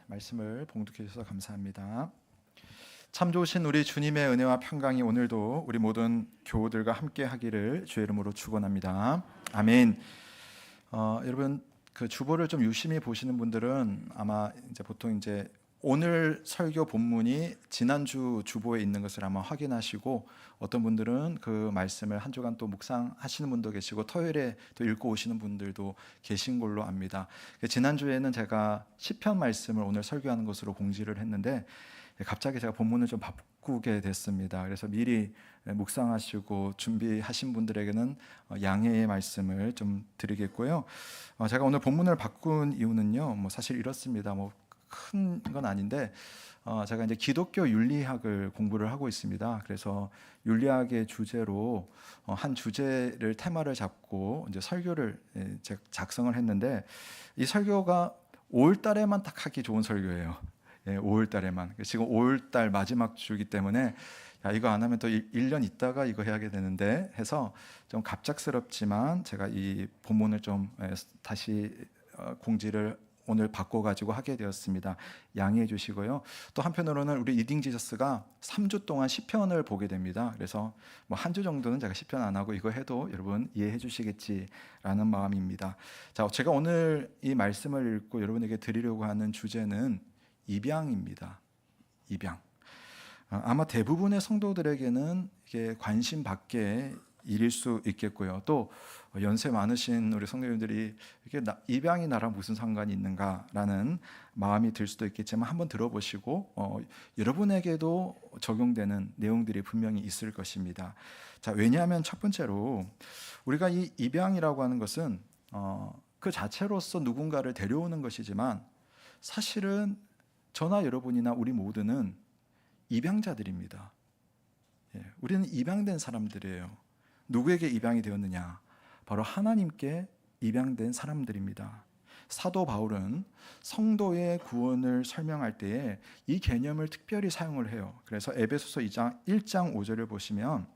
말씀을 봉독해 주셔서 감사합니다. 참 좋으신 우리 주님의 은혜와 평강이 오늘도 우리 모든 교우들과 함께 하기를 주의 이름으로 축원합니다. 아멘. 여러분 그 주보를 좀 유심히 보시는 분들은 아마 이제 보통 이제 오늘 설교 본문이 지난주 주보에 있는 것을 아마 확인하시고, 어떤 분들은 그 말씀을 한 주간 또 묵상하시는 분도 계시고 토요일에 또 읽고 오시는 분들도 계신 걸로 압니다. 지난주에는 제가 시편 말씀을 오늘 설교하는 것으로 공지를 했는데 갑자기 제가 본문을 좀 바꾸게 됐습니다. 그래서 미리 묵상하시고 준비하신 분들에게는 양해의 말씀을 좀 드리겠고요. 제가 오늘 본문을 바꾼 이유는요, 사실 이렇습니다. 큰 건 아닌데 제가 이제 기독교 윤리학을 공부를 하고 있습니다. 그래서 윤리학의 주제로 한 주제를 테마를 잡고 이제 설교를 작성을 했는데, 이 설교가 5월 달에만 딱 하기 좋은 설교예요. 5월 달에만. 지금 5월 달 마지막 주이기 때문에 이거 안 하면 또 1년 있다가 이거 해야 되는데 해서 좀 갑작스럽지만 제가 이 본문을 좀 다시 공지를 오늘 바꿔가지고 하게 되었습니다. 양해해 주시고요. 또 한편으로는 우리 리딩 지저스가 3주 동안 시편을 보게 됩니다. 그래서 한 주 정도는 제가 시편 안 하고 이거 해도 여러분 이해해 주시겠지라는 마음입니다. 자, 제가 오늘 이 말씀을 읽고 여러분에게 드리려고 하는 주제는 입양입니다. 입양. 아마 대부분의 성도들에게는 이게 관심 밖의 일일 수 있겠고요. 또 연세 많으신 우리 성도님들이 이게 입양이 나랑 무슨 상관이 있는가라는 마음이 들 수도 있겠지만 한번 들어보시고 여러분에게도 적용되는 내용들이 분명히 있을 것입니다. 자, 왜냐하면 첫 번째로 우리가 이 입양이라고 하는 것은 그 자체로서 누군가를 데려오는 것이지만 사실은 저나 여러분이나 우리 모두는 입양자들입니다. 우리는 입양된 사람들이에요. 누구에게 입양이 되었느냐? 바로 하나님께 입양된 사람들입니다. 사도 바울은 성도의 구원을 설명할 때에 이 개념을 특별히 사용을 해요. 그래서 에베소서 1장 5절을 보시면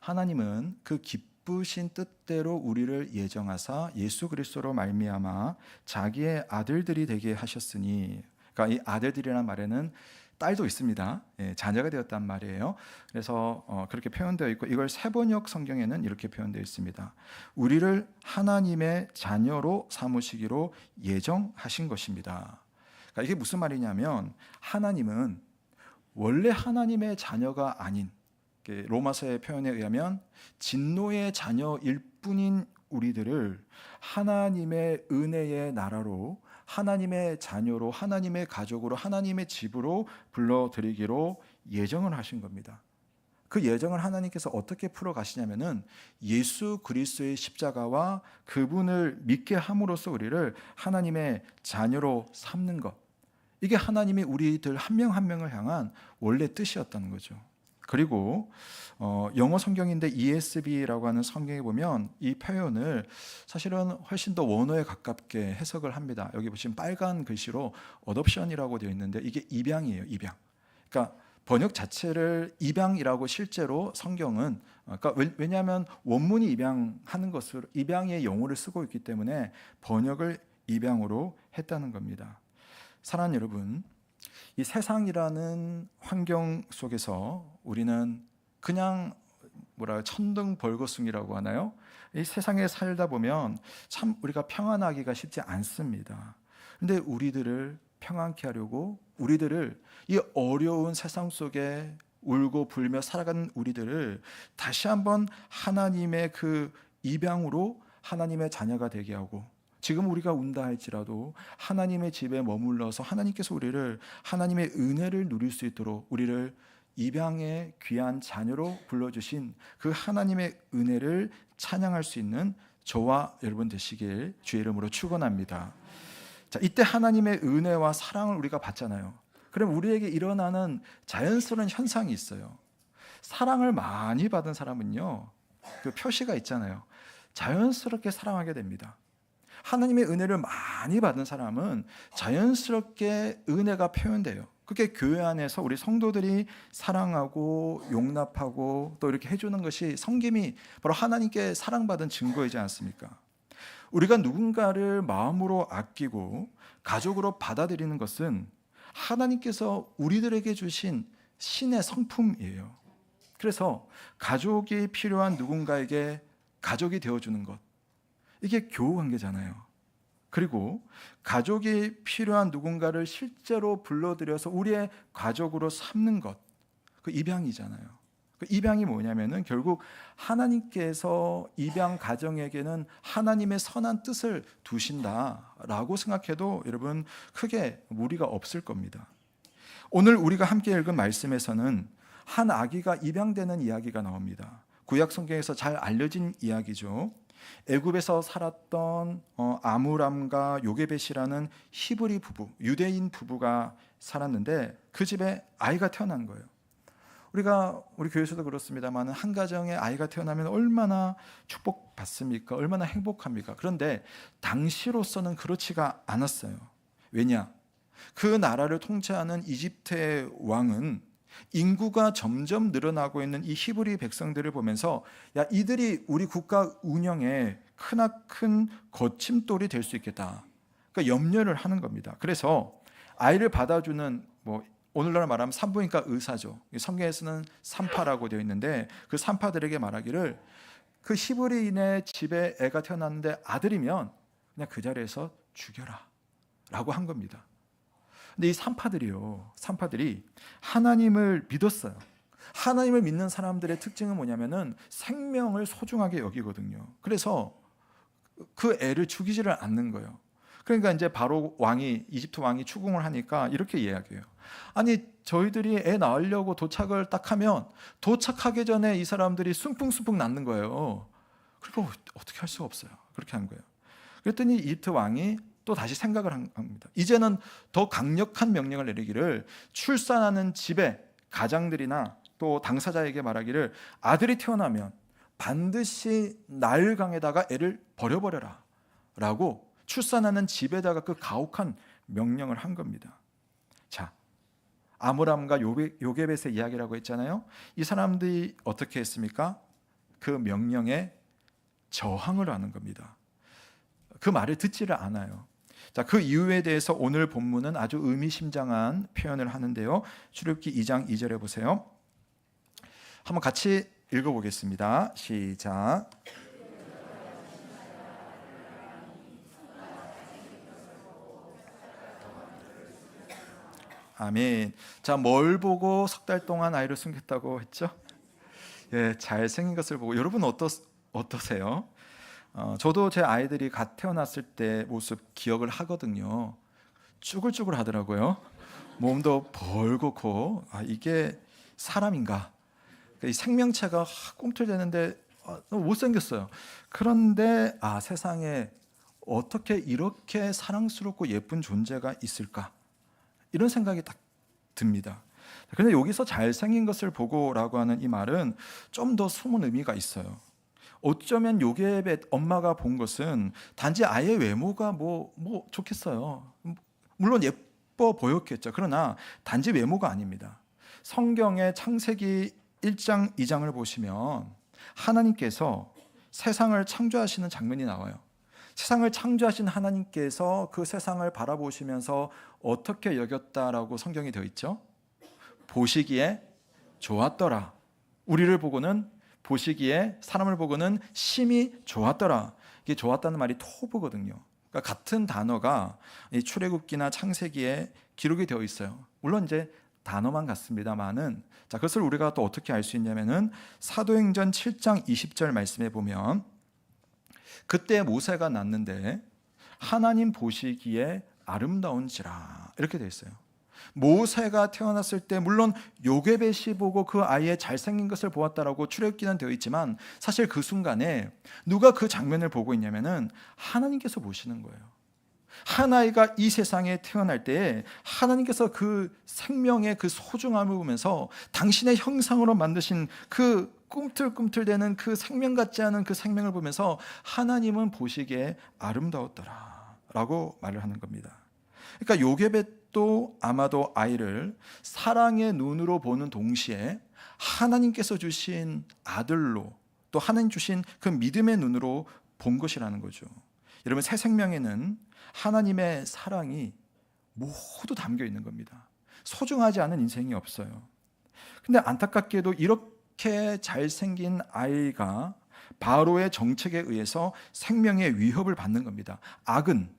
하나님은 그 기쁘신 뜻대로 우리를 예정하사 예수 그리스도로 말미암아 자기의 아들들이 되게 하셨으니, 그러니까 이 아들들이라는 말에는 딸도 있습니다. 자녀가 되었단 말이에요. 그래서 그렇게 표현되어 있고, 이걸 세번역 성경에는 이렇게 표현되어 있습니다. 우리를 하나님의 자녀로 삼으시기로 예정하신 것입니다. 그러니까 이게 무슨 말이냐면, 하나님은 원래 하나님의 자녀가 아닌, 로마서의 표현에 의하면 진노의 자녀일 뿐인 우리들을 하나님의 은혜의 나라로, 하나님의 자녀로, 하나님의 가족으로, 하나님의 집으로 불러들이기로 예정을 하신 겁니다. 그 예정을 하나님께서 어떻게 풀어 가시냐면은 예수 그리스도의 십자가와 그분을 믿게 함으로써 우리를 하나님의 자녀로 삼는 것, 이게 하나님이 우리들 한 명 한 명을 향한 원래 뜻이었다는 거죠. 그리고 영어 성경인데 ESV라고 하는 성경에 보면 이 표현을 사실은 훨씬 더 원어에 가깝게 해석을 합니다. 여기 보시면 빨간 글씨로 어덥션이라고 되어 있는데 이게 입양이에요. 입양. 그러니까 번역 자체를 입양이라고 실제로 성경은, 그러니까 왜냐하면 원문이 입양하는 것으로 입양의 용어를 쓰고 있기 때문에 번역을 입양으로 했다는 겁니다. 사랑하는 여러분, 이 세상이라는 환경 속에서 우리는 그냥 천둥벌거숭이라고 하나요? 이 세상에 살다 보면 참 우리가 평안하기가 쉽지 않습니다. 그런데 우리들을 평안케 하려고, 우리들을 이 어려운 세상 속에 울고 불며 살아가는 우리들을 다시 한번 하나님의 그 입양으로 하나님의 자녀가 되게 하고, 지금 우리가 운다 할지라도 하나님의 집에 머물러서 하나님께서 우리를 하나님의 은혜를 누릴 수 있도록 우리를 입양의 귀한 자녀로 불러주신 그 하나님의 은혜를 찬양할 수 있는 저와 여러분 되시길 주의 이름으로 축원합니다. 자, 이때 하나님의 은혜와 사랑을 우리가 받잖아요. 그럼 우리에게 일어나는 자연스러운 현상이 있어요. 사랑을 많이 받은 사람은요, 그 표시가 있잖아요. 자연스럽게 사랑하게 됩니다. 하나님의 은혜를 많이 받은 사람은 자연스럽게 은혜가 표현돼요. 그게 교회 안에서 우리 성도들이 사랑하고 용납하고 또 이렇게 해주는 것이, 섬김이 바로 하나님께 사랑받은 증거이지 않습니까? 우리가 누군가를 마음으로 아끼고 가족으로 받아들이는 것은 하나님께서 우리들에게 주신 신의 성품이에요. 그래서 가족이 필요한 누군가에게 가족이 되어주는 것, 이게 교우관계잖아요. 그리고 가족이 필요한 누군가를 실제로 불러들여서 우리의 가족으로 삼는 것, 그 입양이잖아요. 그 입양이 뭐냐면은 결국 하나님께서 입양 가정에게는 하나님의 선한 뜻을 두신다라고 생각해도 여러분 크게 무리가 없을 겁니다. 오늘 우리가 함께 읽은 말씀에서는 한 아기가 입양되는 이야기가 나옵니다. 구약 성경에서 잘 알려진 이야기죠. 애굽에서 살았던 아므람과 요게벳이라는 히브리 부부, 유대인 부부가 살았는데 그 집에 아이가 태어난 거예요. 우리 교회에서도 그렇습니다만 한 가정에 아이가 태어나면 얼마나 축복받습니까? 얼마나 행복합니까? 그런데 당시로서는 그렇지가 않았어요. 왜냐? 그 나라를 통치하는 이집트의 왕은 인구가 점점 늘어나고 있는 이 히브리 백성들을 보면서 야, 이들이 우리 국가 운영에 크나큰 거침돌이 될 수 있겠다. 그러니까 염려를 하는 겁니다. 그래서 아이를 받아주는 오늘날 말하면 산부인과 의사죠. 성경에서는 산파라고 되어 있는데 그 산파들에게 말하기를 그 히브리인의 집에 애가 태어났는데 아들이면 그냥 그 자리에서 죽여라 라고 한 겁니다. 근데 이 산파들이 하나님을 믿었어요. 하나님을 믿는 사람들의 특징은 뭐냐면은 생명을 소중하게 여기거든요. 그래서 그 애를 죽이지를 않는 거예요. 그러니까 이제 바로 이집트 왕이 추궁을 하니까 이렇게 이야기해요. 아니, 저희들이 애 낳으려고 도착을 딱 하면 도착하기 전에 이 사람들이 숭풍숭풍 낳는 거예요. 그리고 어떻게 할 수가 없어요. 그렇게 한 거예요. 그랬더니 이집트 왕이 또 다시 생각을 한 겁니다. 이제는 더 강력한 명령을 내리기를 출산하는 집에 가장들이나 또 당사자에게 말하기를 아들이 태어나면 반드시 나일강에다가 애를 버려버려라 라고 출산하는 집에다가 그 가혹한 명령을 한 겁니다. 자, 아므람과 요게벳의 이야기라고 했잖아요. 이 사람들이 어떻게 했습니까? 그 명령에 저항을 하는 겁니다. 그 말을 듣지를 않아요. 자, 그 이유에 대해서 오늘 본문은 아주 의미심장한 표현을 하는데요. 출애굽기 2장 2절에 보세요. 한번 같이 읽어보겠습니다. 시작. 아멘. 자, 뭘 보고 석 달 동안 아이를 숨겼다고 했죠? 예, 잘생긴 것을 보고. 여러분 어떠세요? 저도 제 아이들이 갓 태어났을 때 모습 기억을 하거든요. 쭈글쭈글 하더라고요. 몸도 벌겋고, 이게 사람인가? 이 생명체가 꿈틀대는데 너무 못생겼어요. 그런데 세상에 어떻게 이렇게 사랑스럽고 예쁜 존재가 있을까? 이런 생각이 딱 듭니다. 그런데 여기서 잘생긴 것을 보고라고 하는 이 말은 좀 더 숨은 의미가 있어요. 어쩌면 요게벳 엄마가 본 것은 단지 아이의 외모가 좋겠어요. 물론 예뻐 보였겠죠. 그러나 단지 외모가 아닙니다. 성경의 창세기 1장 2장을 보시면 하나님께서 세상을 창조하시는 장면이 나와요. 세상을 창조하신 하나님께서 그 세상을 바라보시면서 어떻게 여겼다라고 성경이 되어 있죠? 보시기에 좋았더라. 우리를 보고는 보시기에 사람을 보고는 심히 좋았더라. 이게 좋았다는 말이 토브거든요. 그러니까 같은 단어가 이 출애굽기나 창세기에 기록이 되어 있어요. 물론 이제 단어만 같습니다만은 자, 그것을 우리가 또 어떻게 알 수 있냐면은 사도행전 7장 20절 말씀에 보면 그때 모세가 낳는데 하나님 보시기에 아름다운지라 이렇게 되어 있어요. 모세가 태어났을 때 물론 요게벳이 보고 그 아이의 잘생긴 것을 보았다라고 출애굽기는 되어 있지만 사실 그 순간에 누가 그 장면을 보고 있냐면은 하나님께서 보시는 거예요. 한 아이가 이 세상에 태어날 때 하나님께서 그 생명의 그 소중함을 보면서 당신의 형상으로 만드신 그 꿈틀꿈틀대는 그 생명 같지 않은 그 생명을 보면서 하나님은 보시기에 아름다웠더라 라고 말을 하는 겁니다. 그러니까 요게벳도 아마도 아이를 사랑의 눈으로 보는 동시에 하나님께서 주신 아들로 또 하나님 주신 그 믿음의 눈으로 본 것이라는 거죠. 여러분, 새 생명에는 하나님의 사랑이 모두 담겨 있는 겁니다. 소중하지 않은 인생이 없어요. 근데 안타깝게도 이렇게 잘생긴 아이가 바로의 정책에 의해서 생명의 위협을 받는 겁니다. 악은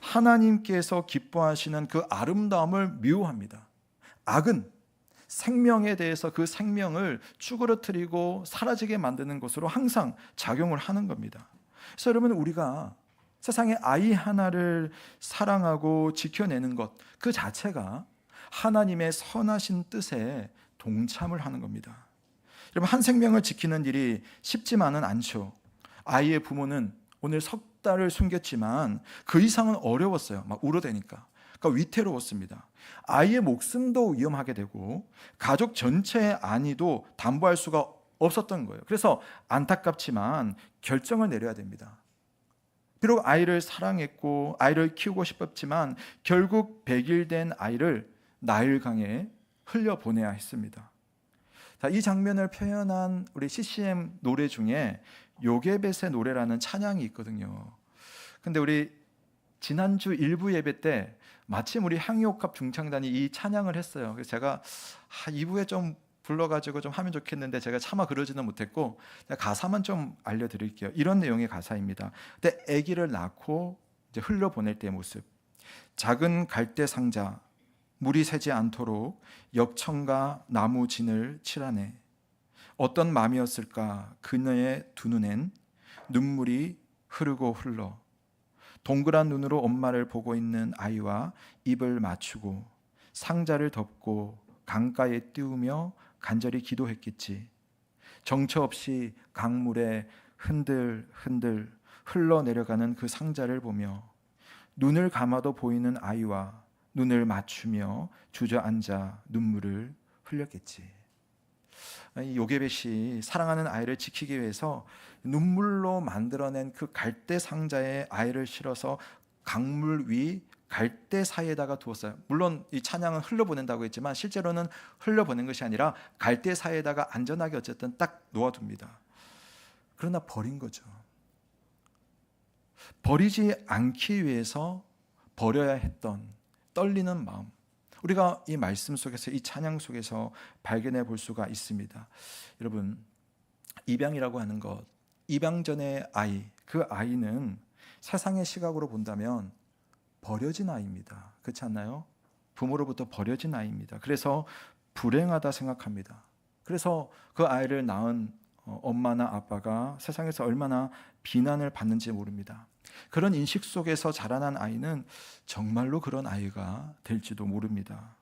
하나님께서 기뻐하시는 그 아름다움을 미워합니다. 악은 생명에 대해서 그 생명을 쭈그러뜨리고 사라지게 만드는 것으로 항상 작용을 하는 겁니다. 그래서 여러분, 우리가 세상에 아이 하나를 사랑하고 지켜내는 것 그 자체가 하나님의 선하신 뜻에 동참을 하는 겁니다. 여러분, 한 생명을 지키는 일이 쉽지만은 않죠. 아이의 부모는 오늘 석 달을 숨겼지만 그 이상은 어려웠어요. 막 울어대니까. 그러니까 위태로웠습니다. 아이의 목숨도 위험하게 되고 가족 전체의 안위도 담보할 수가 없었던 거예요. 그래서 안타깝지만 결정을 내려야 됩니다. 비록 아이를 사랑했고 아이를 키우고 싶었지만 결국 100일 된 아이를 나일강에 흘려보내야 했습니다. 자, 이 장면을 표현한 우리 CCM 노래 중에 요게벳의 노래라는 찬양이 있거든요. 근데 우리 지난주 일부 예배 때 마침 우리 향유옥합 중창단이 이 찬양을 했어요. 그래서 제가 2부에 좀 불러가지고 좀 하면 좋겠는데 제가 차마 그러지는 못했고 가사만 좀 알려드릴게요. 이런 내용의 가사입니다. 근데 아기를 낳고 이제 흘려보낼 때의 모습. 작은 갈대 상자, 물이 새지 않도록 역청과 나무 진을 칠하네. 어떤 마음이었을까 그녀의 두 눈엔 눈물이 흐르고 흘러. 동그란 눈으로 엄마를 보고 있는 아이와 입을 맞추고 상자를 덮고 강가에 띄우며 간절히 기도했겠지. 정처 없이 강물에 흔들흔들 흘러내려가는 그 상자를 보며 눈을 감아도 보이는 아이와 눈을 맞추며 주저앉아 눈물을 흘렸겠지. 요게벳이 사랑하는 아이를 지키기 위해서 눈물로 만들어낸 그 갈대 상자에 아이를 실어서 강물 위 갈대 사이에다가 두었어요. 물론 이 찬양은 흘려보낸다고 했지만 실제로는 흘려보낸 것이 아니라 갈대 사이에다가 안전하게 어쨌든 딱 놓아둡니다. 그러나 버린 거죠. 버리지 않기 위해서 버려야 했던 떨리는 마음, 우리가 이 말씀 속에서, 이 찬양 속에서 발견해 볼 수가 있습니다. 여러분, 입양이라고 하는 것, 입양 전의 아이, 그 아이는 세상의 시각으로 본다면 버려진 아이입니다. 그렇지 않나요? 부모로부터 버려진 아이입니다. 그래서 불행하다 생각합니다. 그래서 그 아이를 낳은 엄마나 아빠가 세상에서 얼마나 비난을 받는지 모릅니다. 그런 인식 속에서 자라난 아이는 정말로 그런 아이가 될지도 모릅니다.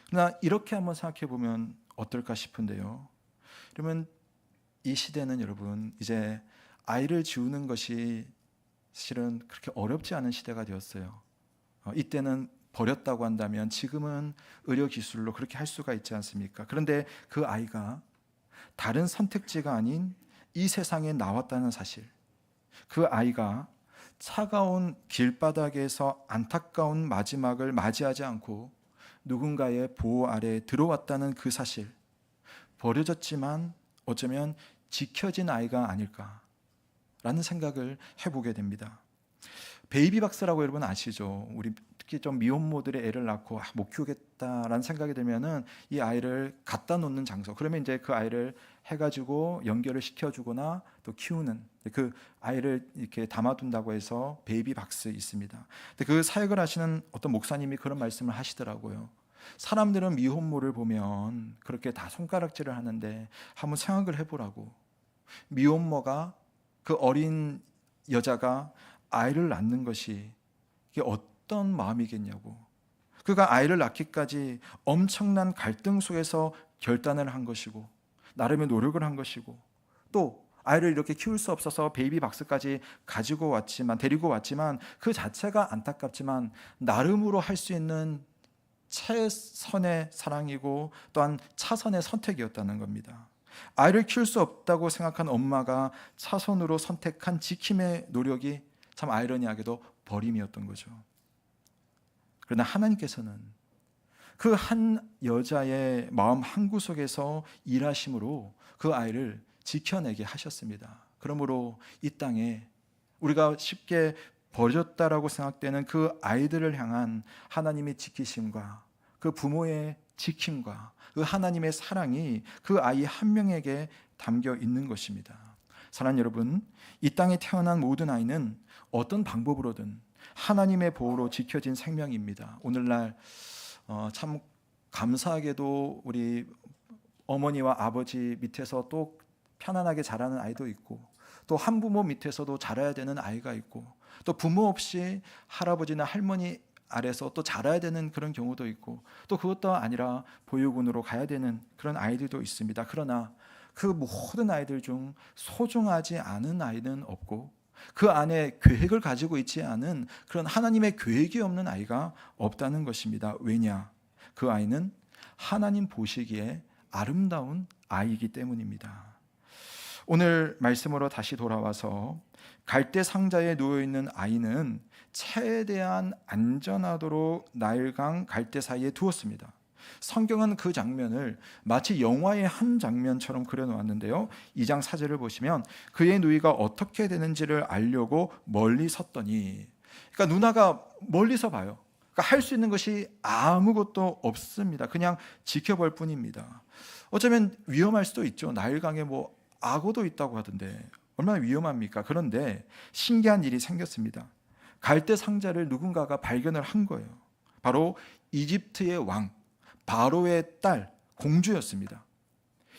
그러나 이렇게 한번 생각해 보면 어떨까 싶은데요. 그러면 이 시대는 여러분 이제 아이를 지우는 것이 실은 그렇게 어렵지 않은 시대가 되었어요. 이때는 버렸다고 한다면 지금은 의료기술로 그렇게 할 수가 있지 않습니까? 그런데 그 아이가 다른 선택지가 아닌 이 세상에 나왔다는 사실, 그 아이가 차가운 길바닥에서 안타까운 마지막을 맞이하지 않고 누군가의 보호 아래에 들어왔다는 그 사실, 버려졌지만 어쩌면 지켜진 아이가 아닐까라는 생각을 해보게 됩니다. 베이비박스라고 여러분 아시죠? 우리 특히 좀 미혼모들의 애를 낳고 못 키우겠다라는 생각이 들면은 이 아이를 갖다 놓는 장소, 그러면 이제 그 아이를 해가지고 연결을 시켜주거나 또 키우는, 그 아이를 이렇게 담아둔다고 해서 베이비박스 있습니다. 근데 그 사역을 하시는 어떤 목사님이 그런 말씀을 하시더라고요. 사람들은 미혼모를 보면 그렇게 다 손가락질을 하는데 한번 생각을 해보라고. 미혼모가, 그 어린 여자가 아이를 낳는 것이 이게 어떤 마음이겠냐고. 그가 아이를 낳기까지 엄청난 갈등 속에서 결단을 한 것이고 나름의 노력을 한 것이고 또 아이를 이렇게 키울 수 없어서 베이비박스까지 데리고 왔지만 그 자체가 안타깝지만 나름으로 할 수 있는 최선의 사랑이고 또한 차선의 선택이었다는 겁니다. 아이를 키울 수 없다고 생각한 엄마가 차선으로 선택한 지킴의 노력이 참 아이러니하게도 버림이었던 거죠. 그러나 하나님께서는 그 한 여자의 마음 한구석에서 일하심으로 그 아이를 지켜내게 하셨습니다. 그러므로 이 땅에 우리가 쉽게 버렸다라고 생각되는 그 아이들을 향한 하나님의 지키심과 그 부모의 지킴과 그 하나님의 사랑이 그 아이 한 명에게 담겨 있는 것입니다. 사랑하는 여러분, 이 땅에 태어난 모든 아이는 어떤 방법으로든 하나님의 보호로 지켜진 생명입니다. 오늘날 참 감사하게도 우리 어머니와 아버지 밑에서 또 편안하게 자라는 아이도 있고, 또 한부모 밑에서도 자라야 되는 아이가 있고, 또 부모 없이 할아버지나 할머니 아래서 또 자라야 되는 그런 경우도 있고, 또 그것도 아니라 보육원으로 가야 되는 그런 아이들도 있습니다. 그러나 그 모든 아이들 중 소중하지 않은 아이는 없고, 그 안에 계획을 가지고 있지 않은 그런 하나님의 계획이 없는 아이가 없다는 것입니다. 왜냐? 그 아이는 하나님 보시기에 아름다운 아이이기 때문입니다. 오늘 말씀으로 다시 돌아와서 갈대 상자에 누워있는 아이는 최대한 안전하도록 나일강 갈대 사이에 두었습니다. 성경은 그 장면을 마치 영화의 한 장면처럼 그려놓았는데요, 2장 4절을 보시면 그의 누이가 어떻게 되는지를 알려고 멀리 섰더니, 그러니까 누나가 멀리서 봐요. 그러니까 할 수 있는 것이 아무것도 없습니다. 그냥 지켜볼 뿐입니다. 어쩌면 위험할 수도 있죠. 나일강에 뭐 악어도 있다고 하던데 얼마나 위험합니까? 그런데 신기한 일이 생겼습니다. 갈대 상자를 누군가가 발견을 한 거예요. 바로 이집트의 왕 바로의 딸 공주였습니다.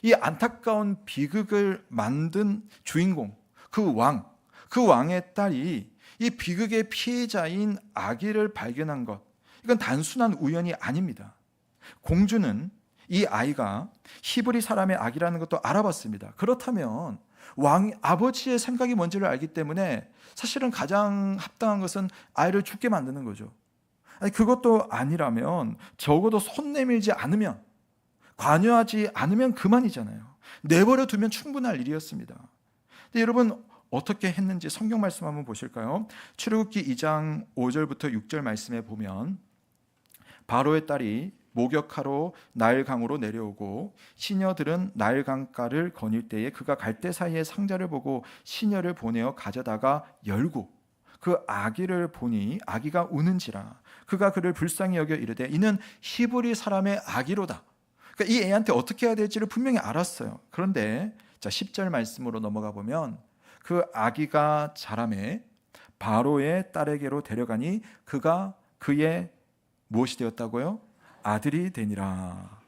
이 안타까운 비극을 만든 주인공, 그 왕의 딸이 이 비극의 피해자인 아기를 발견한 것, 이건 단순한 우연이 아닙니다. 공주는 이 아이가 히브리 사람의 아기라는 것도 알아봤습니다. 그렇다면 왕 아버지의 생각이 뭔지를 알기 때문에 사실은 가장 합당한 것은 아이를 죽게 만드는 거죠. 아니, 그것도 아니라면 적어도 손 내밀지 않으면, 관여하지 않으면 그만이잖아요. 내버려 두면 충분할 일이었습니다. 근데 여러분 어떻게 했는지 성경 말씀 한번 보실까요? 출애굽기 2장 5절부터 6절 말씀에 보면, 바로의 딸이 목욕하러 나일강으로 내려오고 시녀들은 나일강가를 거닐 때에 그가 갈대 사이에 상자를 보고 시녀를 보내어 가져다가 열고 그 아기를 보니 아기가 우는지라 그가 그를 불쌍히 여겨 이르되 이는 히브리 사람의 아기로다. 그러니까 이 애한테 어떻게 해야 될지를 분명히 알았어요. 그런데 자 10절 말씀으로 넘어가 보면, 그 아기가 자라매 바로의 딸에게로 데려가니 그가 그의 무엇이 되었다고요? 아들이 되니라.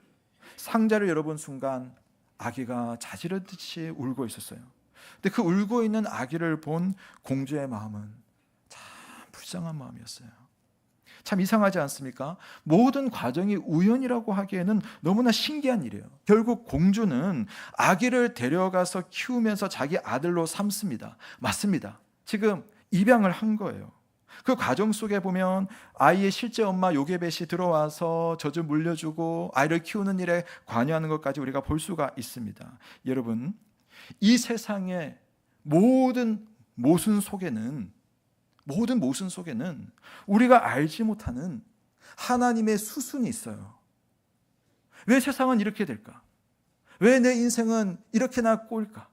상자를 열어본 순간 아기가 자지러듯이 울고 있었어요. 근데 그 울고 있는 아기를 본 공주의 마음은 참 불쌍한 마음이었어요. 참 이상하지 않습니까? 모든 과정이 우연이라고 하기에는 너무나 신기한 일이에요. 결국 공주는 아기를 데려가서 키우면서 자기 아들로 삼습니다. 맞습니다. 지금 입양을 한 거예요. 그 과정 속에 보면 아이의 실제 엄마 요게벳이 들어와서 젖을 물려주고 아이를 키우는 일에 관여하는 것까지 우리가 볼 수가 있습니다. 여러분, 이 세상의 모든 모순 속에는 우리가 알지 못하는 하나님의 수순이 있어요. 왜 세상은 이렇게 될까? 왜 내 인생은 이렇게나 꼴까?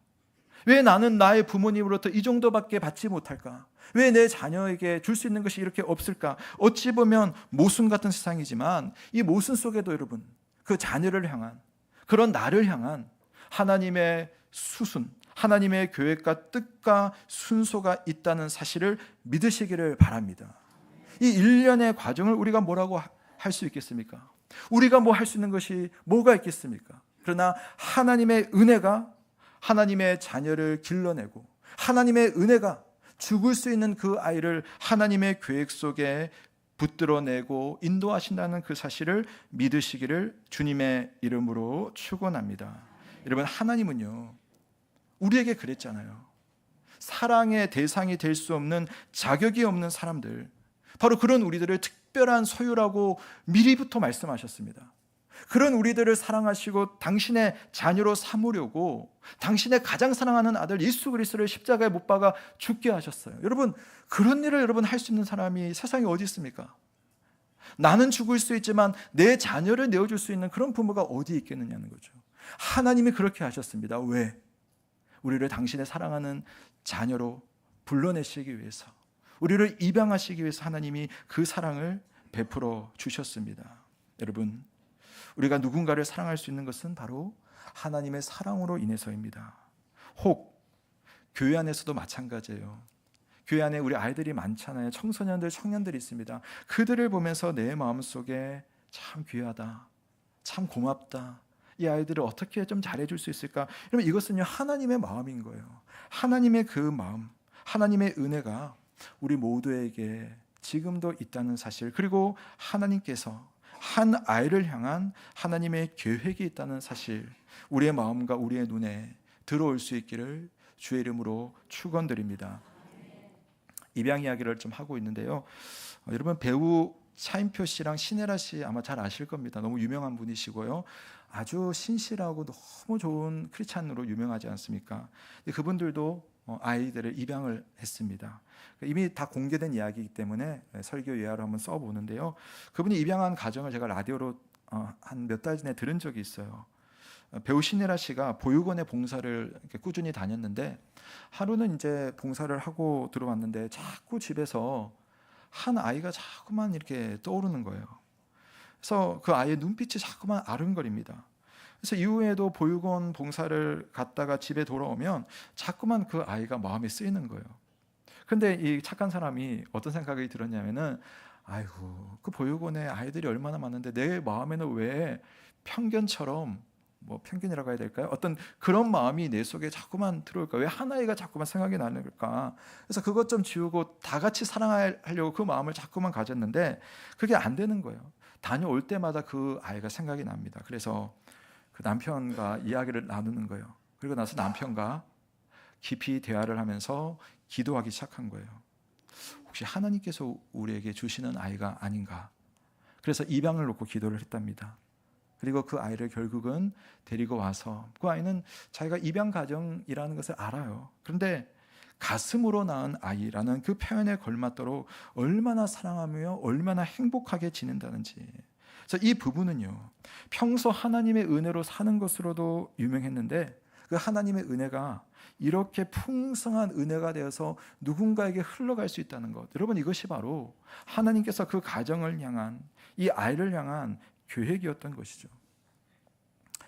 왜 나는 나의 부모님으로부터 이 정도밖에 받지 못할까? 왜 내 자녀에게 줄 수 있는 것이 이렇게 없을까? 어찌 보면 모순 같은 세상이지만 이 모순 속에도 여러분, 그 자녀를 향한, 그런 나를 향한 하나님의 수순, 하나님의 계획과 뜻과 순서가 있다는 사실을 믿으시기를 바랍니다. 이 일련의 과정을 우리가 뭐라고 할 수 있겠습니까? 우리가 뭐 할 수 있는 것이 뭐가 있겠습니까? 그러나 하나님의 은혜가 하나님의 자녀를 길러내고, 하나님의 은혜가 죽을 수 있는 그 아이를 하나님의 계획 속에 붙들어내고 인도하신다는 그 사실을 믿으시기를 주님의 이름으로 축원합니다. 여러분, 하나님은요 우리에게 그랬잖아요. 사랑의 대상이 될 수 없는, 자격이 없는 사람들, 바로 그런 우리들을 특별한 소유라고 미리부터 말씀하셨습니다. 그런 우리들을 사랑하시고 당신의 자녀로 삼으려고 당신의 가장 사랑하는 아들 예수 그리스도를 십자가에 못 박아 죽게 하셨어요. 여러분, 그런 일을 여러분 할 수 있는 사람이 세상에 어디 있습니까? 나는 죽을 수 있지만 내 자녀를 내어줄 수 있는 그런 부모가 어디 있겠느냐는 거죠. 하나님이 그렇게 하셨습니다. 왜? 우리를 당신의 사랑하는 자녀로 불러내시기 위해서, 우리를 입양하시기 위해서 하나님이 그 사랑을 베풀어 주셨습니다. 여러분, 우리가 누군가를 사랑할 수 있는 것은 바로 하나님의 사랑으로 인해서입니다. 혹 교회 안에서도 마찬가지예요. 교회 안에 우리 아이들이 많잖아요. 청소년들, 청년들이 있습니다. 그들을 보면서 내 마음속에 참 귀하다, 참 고맙다, 이 아이들을 어떻게 좀 잘해줄 수 있을까? 여러분, 이것은요 하나님의 마음인 거예요. 하나님의 그 마음, 하나님의 은혜가 우리 모두에게 지금도 있다는 사실, 그리고 하나님께서 한 아이를 향한 하나님의 계획이 있다는 사실, 우리의 마음과 우리의 눈에 들어올 수 있기를 주의 이름으로 축원드립니다. 입양 이야기를 좀 하고 있는데요. 여러분, 배우 차인표 씨랑 신혜라 씨 아마 잘 아실 겁니다. 너무 유명한 분이시고요. 아주 신실하고 너무 좋은 크리스찬으로 유명하지 않습니까? 그분들도 아이들을 입양을 했습니다. 이미 다 공개된 이야기이기 때문에 설교 예화로 한번 써보는데요. 그분이 입양한 가정을 제가 라디오로 한 몇 달 전에 들은 적이 있어요. 배우 신혜라 씨가 보육원에 봉사를 이렇게 꾸준히 다녔는데, 하루는 이제 봉사를 하고 들어왔는데 자꾸 집에서 한 아이가 자꾸만 이렇게 떠오르는 거예요. 그래서 그 아이의 눈빛이 자꾸만 아른거립니다. 그래서 이후에도 보육원 봉사를 갔다가 집에 돌아오면 자꾸만 그 아이가 마음에 쓰이는 거예요. 근데 이 착한 사람이 어떤 생각이 들었냐면은, 아이고, 그 보육원에 아이들이 얼마나 많은데 내 마음에는 왜 편견처럼, 뭐 편견이라고 해야 될까요? 어떤 그런 마음이 내 속에 자꾸만 들어올까? 왜 한 아이가 자꾸만 생각이 나는 걸까? 그래서 그것 좀 지우고 다 같이 사랑하려고 그 마음을 자꾸만 가졌는데 그게 안 되는 거예요. 다녀올 때마다 그 아이가 생각이 납니다. 그래서 그 남편과 이야기를 나누는 거예요. 그리고 나서 남편과 깊이 대화를 하면서 기도하기 시작한 거예요. 혹시 하나님께서 우리에게 주시는 아이가 아닌가? 그래서 입양을 놓고 기도를 했답니다. 그리고 그 아이를 결국은 데리고 와서, 그 아이는 자기가 입양 가정이라는 것을 알아요. 그런데 가슴으로 낳은 아이라는 그 표현에 걸맞도록 얼마나 사랑하며 얼마나 행복하게 지낸다는지. 그래서 이 부분은요, 평소 하나님의 은혜로 사는 것으로도 유명했는데, 그 하나님의 은혜가 이렇게 풍성한 은혜가 되어서 누군가에게 흘러갈 수 있다는 것, 여러분, 이것이 바로 하나님께서 그 가정을 향한, 이 아이를 향한 계획이었던 것이죠.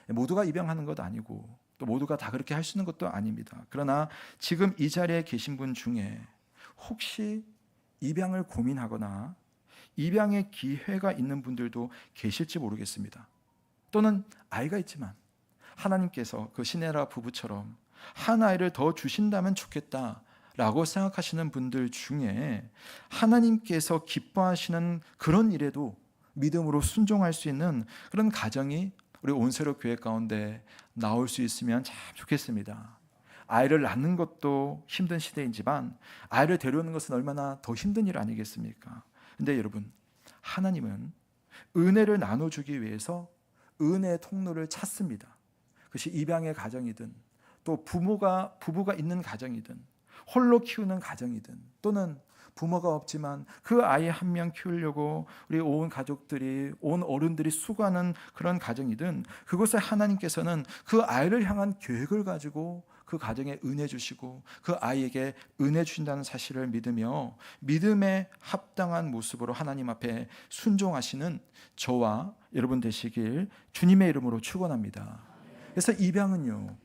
모두가 입양하는 것도 아니고 또 모두가 다 그렇게 할 수 있는 것도 아닙니다. 그러나 지금 이 자리에 계신 분 중에 혹시 입양을 고민하거나 입양의 기회가 있는 분들도 계실지 모르겠습니다. 또는 아이가 있지만 하나님께서 그 신혜라 부부처럼 한 아이를 더 주신다면 좋겠다라고 생각하시는 분들 중에 하나님께서 기뻐하시는 그런 일에도 믿음으로 순종할 수 있는 그런 가정이 우리 온세로 교회 가운데 나올 수 있으면 참 좋겠습니다. 아이를 낳는 것도 힘든 시대이지만 아이를 데려오는 것은 얼마나 더 힘든 일 아니겠습니까? 근데 여러분, 하나님은 은혜를 나눠주기 위해서 은혜의 통로를 찾습니다. 그것이 입양의 가정이든 또 부부가 있는 가정이든 홀로 키우는 가정이든 또는 부모가 없지만 그 아이 한 명 키우려고 우리 온 가족들이, 온 어른들이 수고하는 그런 가정이든, 그곳에 하나님께서는 그 아이를 향한 계획을 가지고 그 가정에 은혜 주시고 그 아이에게 은혜 주신다는 사실을 믿으며 믿음에 합당한 모습으로 하나님 앞에 순종하시는 저와 여러분 되시길 주님의 이름으로 축원합니다. 그래서 입양은요,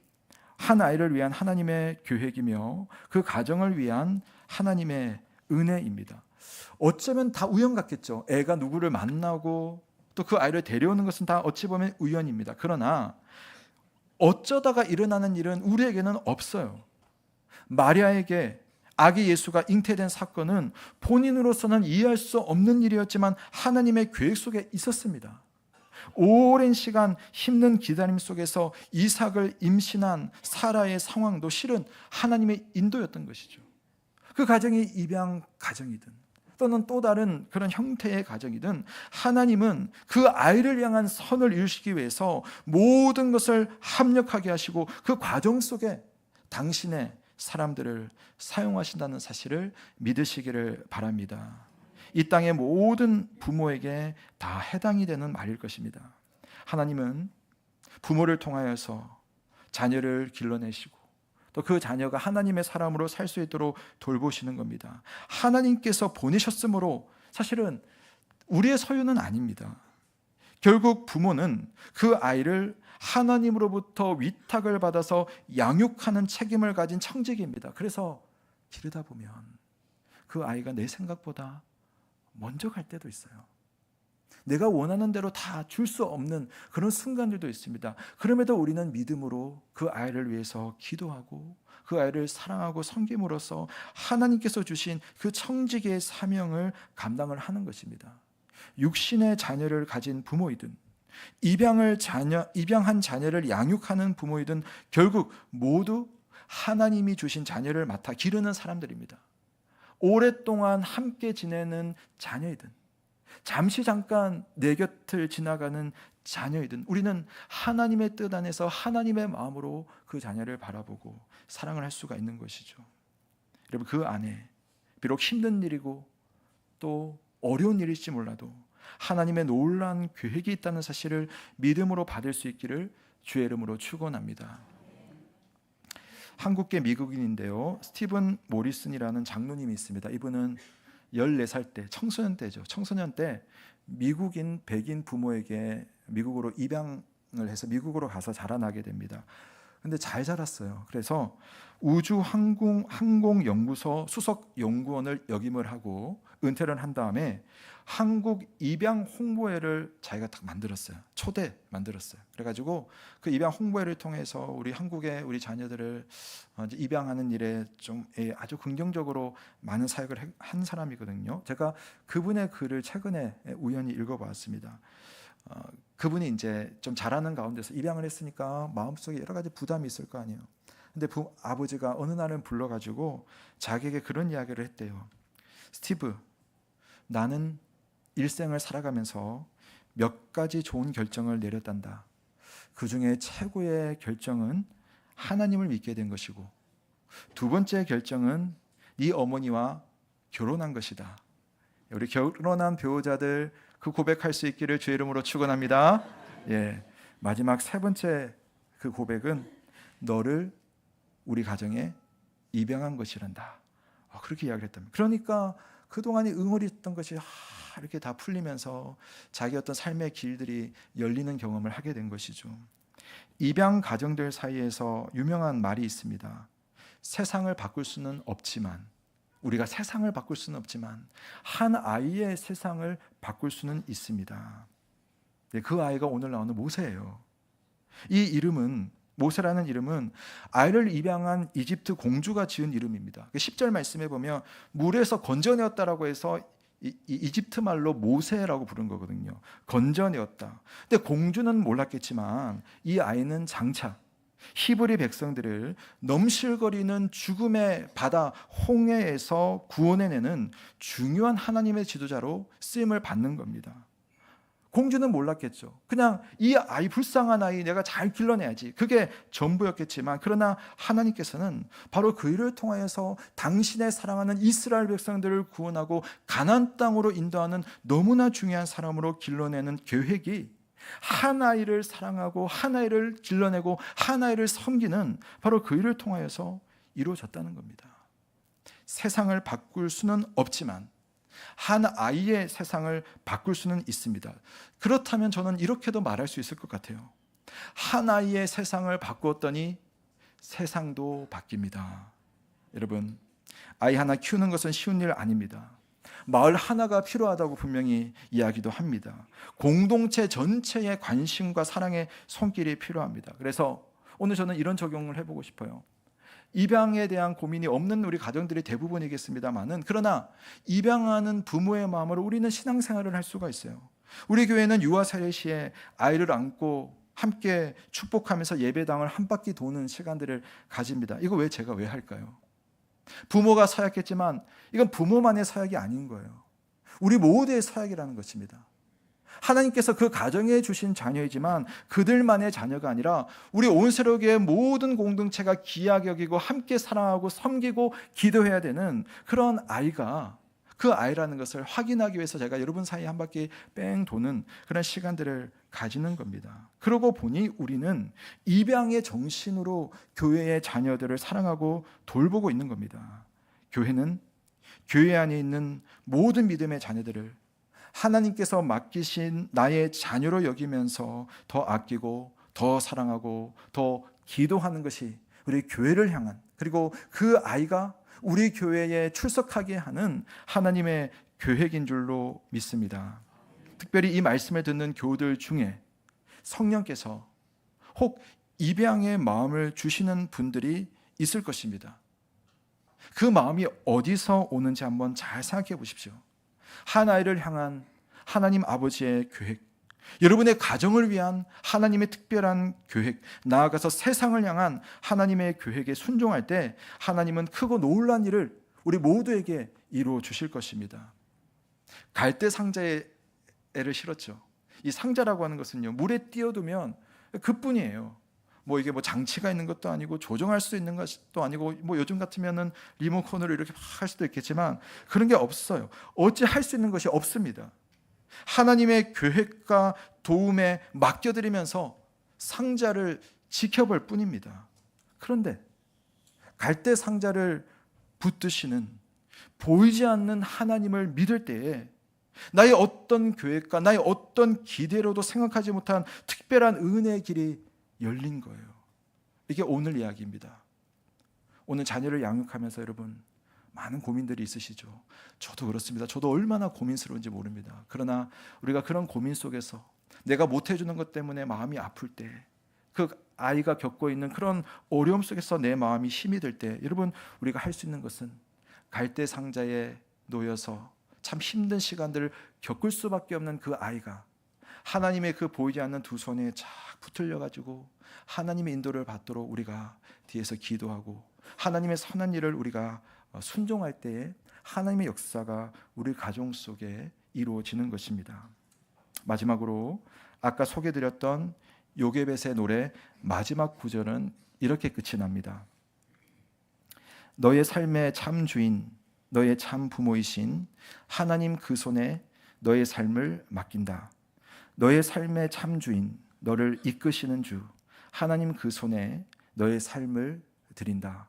한 아이를 위한 하나님의 계획이며 그 가정을 위한 하나님의 은혜입니다. 어쩌면 다 우연 같겠죠. 애가 누구를 만나고 또 그 아이를 데려오는 것은 다 어찌 보면 우연입니다. 그러나 어쩌다가 일어나는 일은 우리에게는 없어요. 마리아에게 아기 예수가 잉태된 사건은 본인으로서는 이해할 수 없는 일이었지만 하나님의 계획 속에 있었습니다. 오랜 시간 힘든 기다림 속에서 이삭을 임신한 사라의 상황도 실은 하나님의 인도였던 것이죠. 그 가정이 입양 가정이든 또는 또 다른 그런 형태의 가정이든 하나님은 그 아이를 향한 선을 이루시기 위해서 모든 것을 합력하게 하시고 그 과정 속에 당신의 사람들을 사용하신다는 사실을 믿으시기를 바랍니다. 이 땅의 모든 부모에게 다 해당이 되는 말일 것입니다. 하나님은 부모를 통하여서 자녀를 길러내시고 또 그 자녀가 하나님의 사람으로 살 수 있도록 돌보시는 겁니다. 하나님께서 보내셨으므로 사실은 우리의 소유는 아닙니다. 결국 부모는 그 아이를 하나님으로부터 위탁을 받아서 양육하는 책임을 가진 청지기입니다. 그래서 기르다 보면 그 아이가 내 생각보다 먼저 갈 때도 있어요. 내가 원하는 대로 다 줄 수 없는 그런 순간들도 있습니다. 그럼에도 우리는 믿음으로 그 아이를 위해서 기도하고 그 아이를 사랑하고 섬김으로써 하나님께서 주신 그 청지기의 사명을 감당을 하는 것입니다. 육신의 자녀를 가진 부모이든 입양한 자녀를 양육하는 부모이든 결국 모두 하나님이 주신 자녀를 맡아 기르는 사람들입니다. 오랫동안 함께 지내는 자녀이든 잠시 잠깐 내 곁을 지나가는 자녀이든 우리는 하나님의 뜻 안에서 하나님의 마음으로 그 자녀를 바라보고 사랑을 할 수가 있는 것이죠. 여러분, 그 안에 비록 힘든 일이고 또 어려운 일일지 몰라도 하나님의 놀라운 계획이 있다는 사실을 믿음으로 받을 수 있기를 주의 이름으로 축원합니다. 한국계 미국인인데요, 스티븐 모리슨이라는 장로님이 있습니다. 이분은 14살 때, 청소년 때죠. 청소년 때 미국인 백인 부모에게 미국으로 입양을 해서 미국으로 가서 자라나게 됩니다. 근데 잘 자랐어요. 그래서 우주항공연구소 수석 연구원을 역임을 하고 은퇴를 한 다음에 한국 입양 홍보회를 자기가 딱 만들었어요. 초대 만들었어요. 그래가지고 그 입양 홍보회를 통해서 우리 한국의 우리 자녀들을 입양하는 일에 좀 아주 긍정적으로 많은 사역을 한 사람이거든요. 제가 그분의 글을 최근에 우연히 읽어봤습니다. 그분이 이제 좀 잘하는 가운데서 입양을 했으니까 마음속에 여러 가지 부담이 있을 거 아니에요. 근데 아버지가 어느 날은 불러가지고 자기에게 그런 이야기를 했대요. 스티브, 나는 일생을 살아가면서 몇 가지 좋은 결정을 내렸단다. 그 중에 최고의 결정은 하나님을 믿게 된 것이고, 두 번째 결정은 네 어머니와 결혼한 것이다. 우리 결혼한 배우자들 그 고백할 수 있기를 주의 이름으로 축원합니다. 예, 마지막 세 번째 그 고백은 너를 우리 가정에 입양한 것이란다. 그렇게 이야기를 했답니다. 그러니까 그동안이 응어리했던 것이 이렇게 다 풀리면서 자기 어떤 삶의 길들이 열리는 경험을 하게 된 것이죠. 입양 가정들 사이에서 유명한 말이 있습니다. 세상을 바꿀 수는 없지만, 우리가 세상을 바꿀 수는 없지만 한 아이의 세상을 바꿀 수는 있습니다. 그 아이가 오늘 나오는 모세예요. 이 이름은, 모세라는 이름은 아이를 입양한 이집트 공주가 지은 이름입니다. 10절 말씀에 보면 물에서 건져내었다라고 해서 이집트 말로 모세라고 부른 거거든요. 건져내었다. 근데 공주는 몰랐겠지만 이 아이는 장차 히브리 백성들을 넘실거리는 죽음의 바다 홍해에서 구원해내는 중요한 하나님의 지도자로 쓰임을 받는 겁니다. 공주는 몰랐겠죠. 그냥 이 아이, 불쌍한 아이 내가 잘 길러내야지, 그게 전부였겠지만, 그러나 하나님께서는 바로 그 일을 통하여서 당신의 사랑하는 이스라엘 백성들을 구원하고 가나안 땅으로 인도하는 너무나 중요한 사람으로 길러내는 계획이 한 아이를 사랑하고 한 아이를 길러내고 한 아이를 섬기는 바로 그 일을 통하여서 이루어졌다는 겁니다. 세상을 바꿀 수는 없지만 한 아이의 세상을 바꿀 수는 있습니다. 그렇다면 저는 이렇게도 말할 수 있을 것 같아요. 한 아이의 세상을 바꾸었더니 세상도 바뀝니다. 여러분, 아이 하나 키우는 것은 쉬운 일 아닙니다. 마을 하나가 필요하다고 분명히 이야기도 합니다. 공동체 전체의 관심과 사랑의 손길이 필요합니다. 그래서 오늘 저는 이런 적용을 해보고 싶어요. 입양에 대한 고민이 없는 우리 가정들이 대부분이겠습니다만은, 그러나 입양하는 부모의 마음으로 우리는 신앙생활을 할 수가 있어요. 우리 교회는 유아 세례 시에 아이를 안고 함께 축복하면서 예배당을 한 바퀴 도는 시간들을 가집니다. 이거 제가 왜 할까요? 부모가 사역했지만 이건 부모만의 사역이 아닌 거예요. 우리 모두의 사역이라는 것입니다. 하나님께서 그 가정에 주신 자녀이지만 그들만의 자녀가 아니라 우리 온 세력의 모든 공동체가 귀하게 여기고 함께 사랑하고 섬기고 기도해야 되는 그런 아이가, 그 아이라는 것을 확인하기 위해서 제가 여러분 사이에 한 바퀴 뺑 도는 그런 시간들을 가지는 겁니다. 그러고 보니 우리는 입양의 정신으로 교회의 자녀들을 사랑하고 돌보고 있는 겁니다. 교회는 교회 안에 있는 모든 믿음의 자녀들을 하나님께서 맡기신 나의 자녀로 여기면서 더 아끼고 더 사랑하고 더 기도하는 것이 우리 교회를 향한, 그리고 그 아이가 우리 교회에 출석하게 하는 하나님의 계획인 줄로 믿습니다. 특별히 이 말씀을 듣는 교우들 중에 성령께서 혹 입양의 마음을 주시는 분들이 있을 것입니다. 그 마음이 어디서 오는지 한번 잘 생각해 보십시오. 한 아이를 향한 하나님 아버지의 계획, 여러분의 가정을 위한 하나님의 특별한 계획, 나아가서 세상을 향한 하나님의 계획에 순종할 때 하나님은 크고 놀라운 일을 우리 모두에게 이루어 주실 것입니다. 갈대 상자에 애를 실었죠. 이 상자라고 하는 것은요, 물에 띄워두면 그뿐이에요. 이게 장치가 있는 것도 아니고 조정할 수 있는 것도 아니고, 요즘 같으면은 리모컨으로 이렇게 막 할 수도 있겠지만 그런 게 없어요. 어찌 할 수 있는 것이 없습니다. 하나님의 계획과 도움에 맡겨드리면서 상자를 지켜볼 뿐입니다. 그런데 갈대 상자를 붙드시는 보이지 않는 하나님을 믿을 때에 나의 어떤 계획과 나의 어떤 기대로도 생각하지 못한 특별한 은혜의 길이 열린 거예요. 이게 오늘 이야기입니다. 오늘 자녀를 양육하면서 여러분 많은 고민들이 있으시죠. 저도 그렇습니다. 저도 얼마나 고민스러운지 모릅니다. 그러나 우리가 그런 고민 속에서 내가 못해주는 것 때문에 마음이 아플 때, 그 아이가 겪고 있는 그런 어려움 속에서 내 마음이 힘이 들 때, 여러분 우리가 할 수 있는 것은 갈대 상자에 놓여서 참 힘든 시간들을 겪을 수밖에 없는 그 아이가 하나님의 그 보이지 않는 두 손에 착 붙들려 가지고 하나님의 인도를 받도록 우리가 뒤에서 기도하고 하나님의 선한 일을 우리가 순종할 때에 하나님의 역사가 우리 가정 속에 이루어지는 것입니다. 마지막으로 아까 소개드렸던 요게벳의 노래 마지막 구절은 이렇게 끝이 납니다. 너의 삶의 참 주인, 너의 참 부모이신 하나님 그 손에 너의 삶을 맡긴다. 너의 삶의 참 주인, 너를 이끄시는 주 하나님 그 손에 너의 삶을 드린다.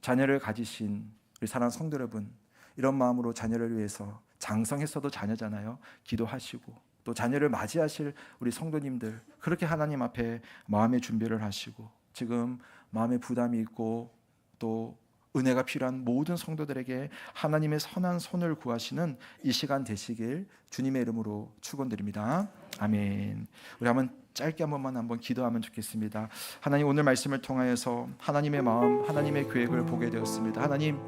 자녀를 가지신 우리 사랑하는 성도 여러분, 이런 마음으로 자녀를 위해서, 장성했어도 자녀잖아요, 기도하시고 또 자녀를 맞이하실 우리 성도님들, 그렇게 하나님 앞에 마음의 준비를 하시고 지금 마음의 부담이 있고 또 은혜가 필요한 모든 성도들에게 하나님의 선한 손을 구하시는 이 시간 되시길 주님의 이름으로 축원드립니다. 아멘. 우리 한번 짧게 한번 기도하면 좋겠습니다. 하나님, 오늘 말씀을 통하여서 하나님의 마음, 하나님의 계획을 보게 되었습니다. 하나님,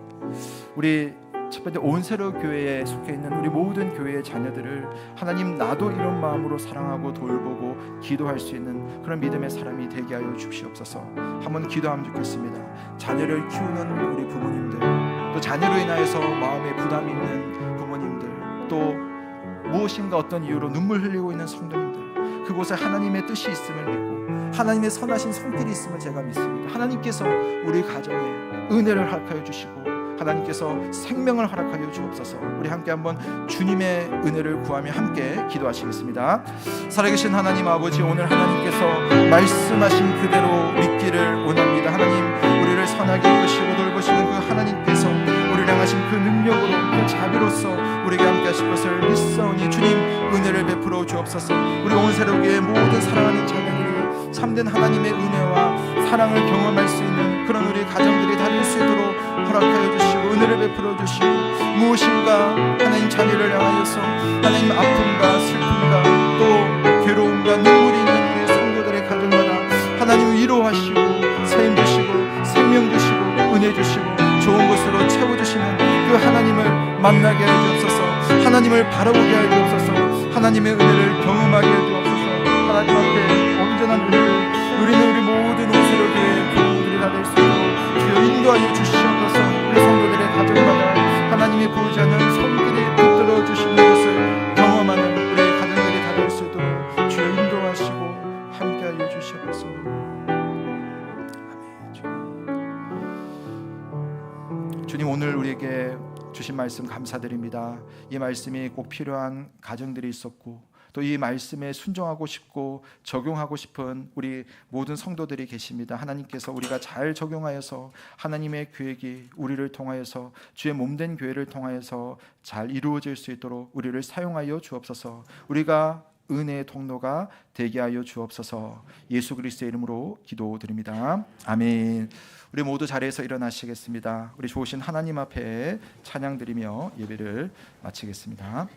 우리 첫 번째 온세로 교회에 속해 있는 우리 모든 교회의 자녀들을 하나님, 나도 이런 마음으로 사랑하고 돌보고 기도할 수 있는 그런 믿음의 사람이 되게 하여 주시옵소서. 한번 기도하면 좋겠습니다. 자녀를 키우는 우리 부모님들, 또 자녀로 인하여서 마음에 부담이 있는 부모님들, 또 무엇인가 어떤 이유로 눈물 흘리고 있는 성도님들, 그곳에 하나님의 뜻이 있음을 믿고 하나님의 선하신 손길이 있음을 제가 믿습니다. 하나님께서 우리 가정에 은혜를 허락하여 주시고 하나님께서 생명을 허락하여 주옵소서. 우리 함께 한번 주님의 은혜를 구하며 함께 기도하시겠습니다. 살아계신 하나님 아버지, 오늘 하나님께서 말씀하신 그대로 믿기를 원합니다. 하나님, 우리를 선하게 이끄시고 돌보시는 그 하나님께서 우리를 향하신 그 능력으로, 그 자비로서 우리에게 함께 하실 것을 믿사오니 주님 은혜를 베풀어 주옵소서. 우리 온세로교의 모든 사랑하는 자녀들이 참된 하나님의 은혜와 사랑을 경험할 수 있는 그런 우리 가정들이 다닐 수 있도록 허락하여 주시고 은혜를 베풀어 주시고, 무엇인가 하나님 자녀를 향하여서 하나님 아픔과 슬픔과 또 괴로움과 눈물이 있는 우리 성도들의 가정마다 하나님 위로하시고 세임 주시고 생명 주시고 은혜 주시고 좋은 것으로 채워주시는 그 하나님을 만나게 하여 주옵소서. 하나님을 바라보게 하여 주옵소서. 하나님의 은혜를 경험하게 하여 주옵소서. 하나님 앞에 온전한 은혜를 누리는 우리 모든 온세로 교회의 교우들이 다 될 수 있도록 주여 인도하여 주시옵소서. 우리 성도들의 가정마다 하나님이 보이지 않는 손길이 붙들어 주시는 것을 경험하는 우리 가정들이 다 될 수 있도록 주여 인도하시고 함께하여 주시옵소서. 아멘. 주님, 오늘 우리에게 주신 말씀 말씀 감사드립니다. 이 말씀이 꼭 필요한 가정들이 있었고 또 이 말씀에 순종하고 싶고 적용하고 싶은 우리 모든 성도들이 계십니다. 하나님께서 우리가 잘 적용하여서 하나님의 계획이 우리를 통하여서 주의 몸된 교회를 통하여서 잘 이루어질 수 있도록 우리를 사용하여 주옵소서. 우리가 은혜의 통로가 되게 하여 주옵소서. 예수 그리스도의 이름으로 기도드립니다. 아멘. 우리 모두 자리에서 일어나시겠습니다. 우리 좋으신 하나님 앞에 찬양드리며 예배를 마치겠습니다.